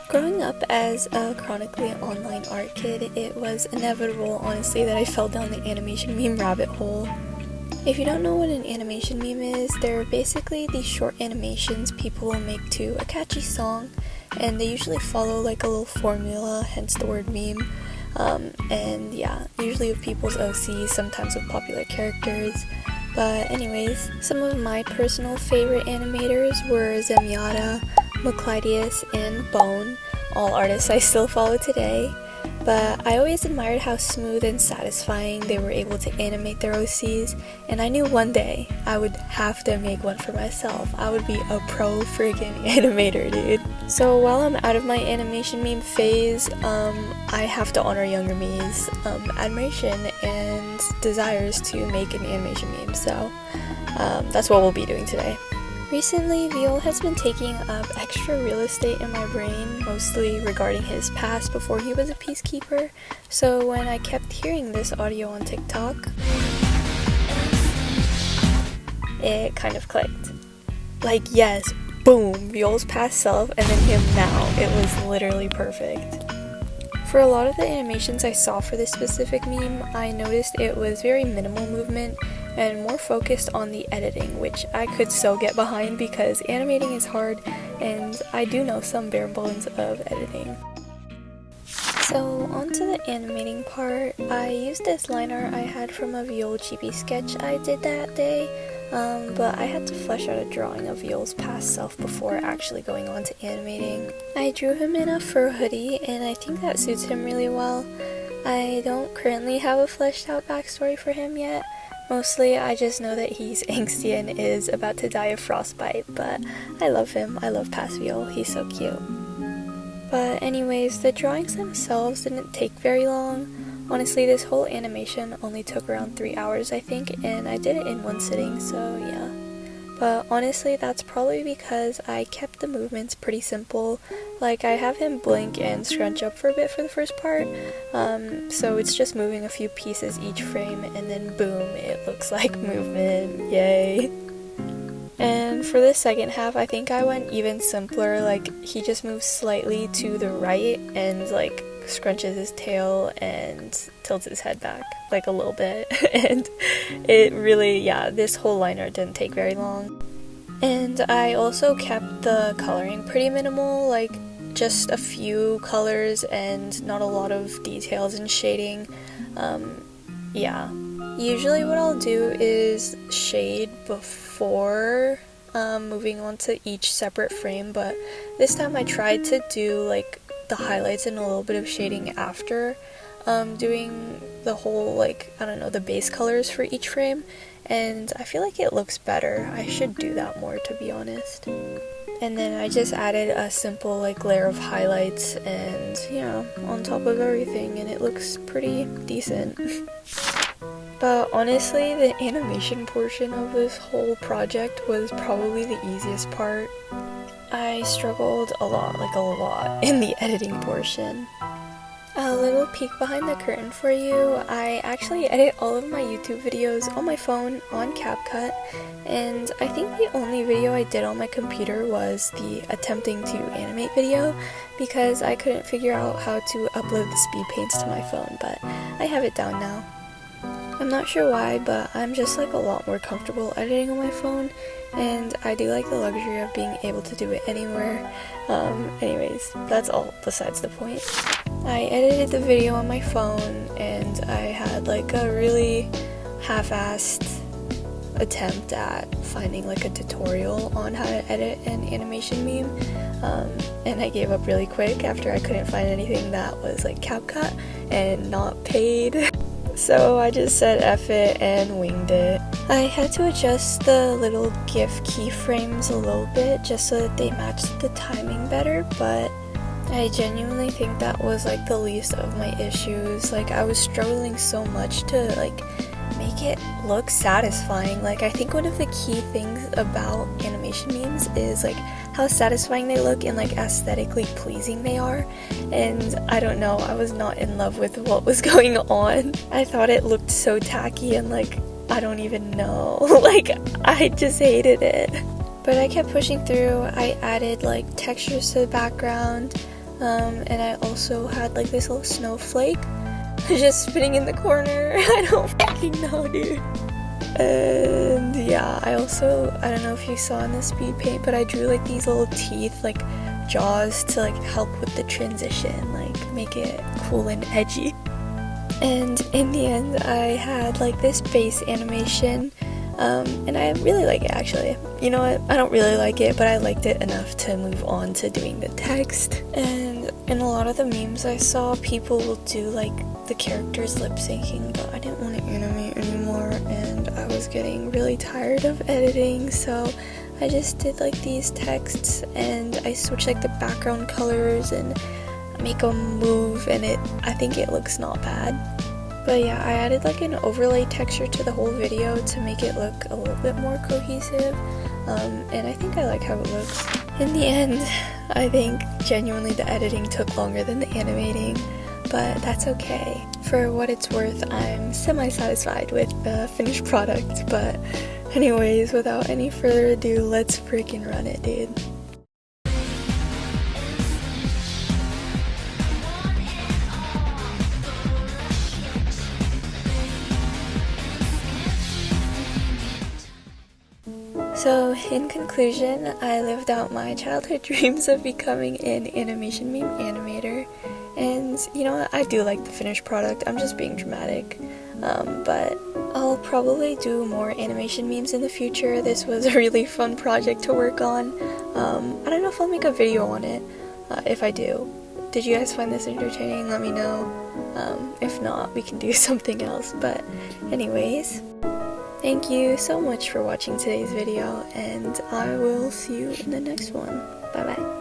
Growing up as a chronically online art kid, it was inevitable, honestly, that I fell down the animation meme rabbit hole. If you don't know what an animation meme is, they're basically these short animations people will make to a catchy song, and they usually follow like a little formula, hence the word meme. And yeah, usually with people's OCs, sometimes with popular characters. But anyways, some of my personal favorite animators were Zenyatta, Maclidius, and Bone, all artists I still follow today. But I always admired how smooth and satisfying they were able to animate their OCs, and I knew one day I would have to make one for myself. I would be a pro friggin' animator, dude. So while I'm out of my animation meme phase, I have to honor younger me's admiration and desires to make an animation meme, so that's what we'll be doing today. Recently, Viol has been taking up extra real estate in my brain, mostly regarding his past before he was a peacekeeper, so when I kept hearing this audio on TikTok, it kind of clicked. Like, yes, boom, Viol's past self, and then him now. It was literally perfect. For a lot of the animations I saw for this specific meme, I noticed it was very minimal movement and more focused on the editing, which I could so get behind because animating is hard and I do know some bare bones of editing. So onto the animating part, I used this line art I had from a Viol chibi sketch I did that day, but I had to flesh out a drawing of Viol's past self before actually going on to animating. I drew him in a fur hoodie and I think that suits him really well. I don't currently have a fleshed out backstory for him yet. Mostly, I just know that he's angsty and is about to die of frostbite, but I love him. I love past Viol. He's so cute. But anyways, the drawings themselves didn't take very long. Honestly, this whole animation only took around 3 hours, I think, and I did it in one sitting, so yeah. But honestly, that's probably because I kept the movements pretty simple. Like, I have him blink and scrunch up for a bit for the first part, so it's just moving a few pieces each frame, and then boom, it looks like movement, yay. And for the second half, I think I went even simpler. Like, he just moves slightly to the right and like scrunches his tail and tilts his head back like a little bit, and it really, yeah, this whole line art didn't take very long. And I also kept the coloring pretty minimal, like just a few colors and not a lot of details and shading. Yeah, usually what I'll do is shade before moving on to each separate frame, but this time I tried to do like the highlights and a little bit of shading after doing the whole, like, I don't know, the base colors for each frame, and I feel like it looks better. I should do that more, to be honest. And then I just added a simple like layer of highlights and, you know, on top of everything, and it looks pretty decent. But honestly, the animation portion of this whole project was probably the easiest part. I struggled a lot in the editing portion. A little peek behind the curtain for you, I actually edit all of my YouTube videos on my phone on CapCut, and I think the only video I did on my computer was the attempting to animate video, because I couldn't figure out how to upload the speed paints to my phone, but I have it down now. I'm not sure why, but I'm just like a lot more comfortable editing on my phone, and I do like the luxury of being able to do it anywhere. Anyways, that's all besides the point. I edited the video on my phone, and I had like a really half-assed attempt at finding like a tutorial on how to edit an animation meme, and I gave up really quick after I couldn't find anything that was like CapCut and not paid. So I just said F it and winged it. I had to adjust the little GIF keyframes a little bit just so that they matched the timing better, but I genuinely think that was like the least of my issues. Like, I was struggling so much to like make it look satisfying. Like, I think one of the key things about animation memes is like how satisfying they look and like aesthetically pleasing they are, and I don't know, I was not in love with what was going on. I thought it looked so tacky and like, I don't even know, like, I just hated it. But I kept pushing through. I added like textures to the background, And I also had like this little snowflake just spinning in the corner. I don't fucking know, dude. And yeah, I don't know if you saw in the speed paint, but I drew like these little teeth, like jaws, to like help with the transition, like make it cool and edgy. And in the end, I had like this base animation, and I really like it actually. You know what? I don't really like it, but I liked it enough to move on to doing the text. And in a lot of the memes I saw, people will do like the characters lip syncing, but I didn't want to animate anymore, and I was getting really tired of editing, so I just did like these texts, and I switched like the background colors and make them move, and I think it looks not bad. But yeah, I added like an overlay texture to the whole video to make it look a little bit more cohesive, and I think I like how it looks. In the end, I think genuinely the editing took longer than the animating, but that's okay. For what it's worth, I'm semi-satisfied with the finished product, but anyways, without any further ado, let's freaking run it, dude. So, in conclusion, I lived out my childhood dreams of becoming an animation meme animator, and you know what, I do like the finished product. I'm just being dramatic, but I'll probably do more animation memes in the future. This was a really fun project to work on. I don't know if I'll make a video on it. If I do, did you guys find this entertaining? Let me know. If not, we can do something else, but anyways, thank you so much for watching today's video, and I will see you in the next one. Bye bye.